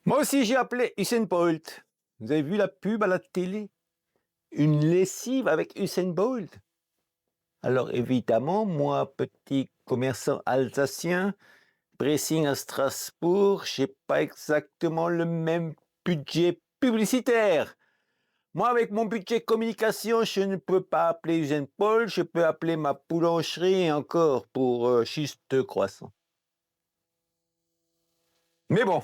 Moi aussi, j'ai appelé Usain Bolt. Vous avez vu la pub à la télé? Une lessive avec Usain Bolt. Alors évidemment, moi, petit commerçant alsacien, pressing à Strasbourg, j'ai pas exactement le même budget publicitaire. Moi, avec mon budget communication, je ne peux pas appeler Usain Bolt, je peux appeler ma boulangerie et encore pour juste 2 croissants. Mais bon,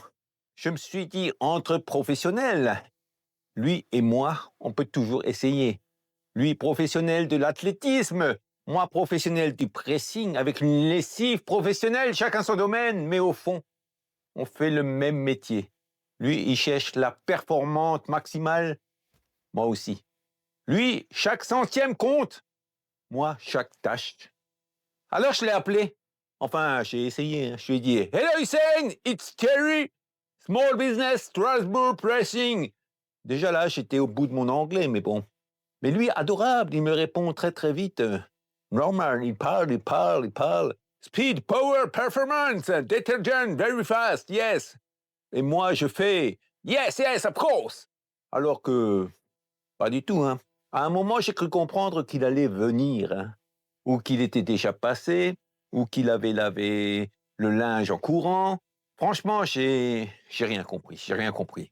je me suis dit entre professionnels, lui et moi, on peut toujours essayer. Lui, professionnel de l'athlétisme, moi, professionnel du pressing, avec une lessive professionnelle, chacun son domaine, mais au fond, on fait le même métier. Lui, il cherche la performance maximale, moi aussi. Lui, chaque centième compte, moi, chaque tâche. Alors, je l'ai appelé. Enfin, j'ai essayé, hein. Je lui ai dit, Hello Hussein, it's Terry, Small Business Strasbourg Pressing. Déjà là, j'étais au bout de mon anglais, mais bon. Mais lui, adorable, il me répond très très vite. Normal, il parle. Speed, power, performance, detergent, very fast, yes. Et moi, je fais yes, of course. Alors que, pas du tout, hein. À un moment, j'ai cru comprendre qu'il allait venir, hein. Ou qu'il était déjà passé, ou qu'il avait lavé le linge en courant. Franchement, j'ai rien compris.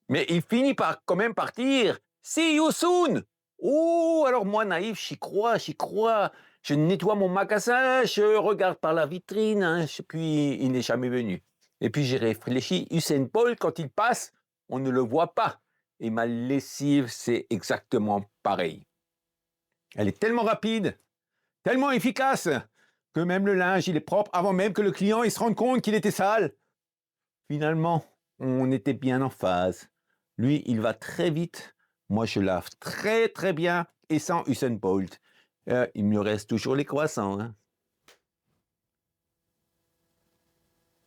Mais il finit par quand même partir. See you soon. Oh, alors moi, naïf, j'y crois. Je nettoie mon magasin, je regarde par la vitrine, hein, puis il n'est jamais venu. Et puis j'ai réfléchi, Usain Bolt, quand il passe, on ne le voit pas. Et ma lessive, c'est exactement pareil. Elle est tellement rapide, tellement efficace, que même le linge, il est propre avant même que le client il se rende compte qu'il était sale. Finalement, on était bien en phase. Lui, il va très vite. Moi, je lave très très bien et sans Usain Bolt. Il me reste toujours les croissants, hein.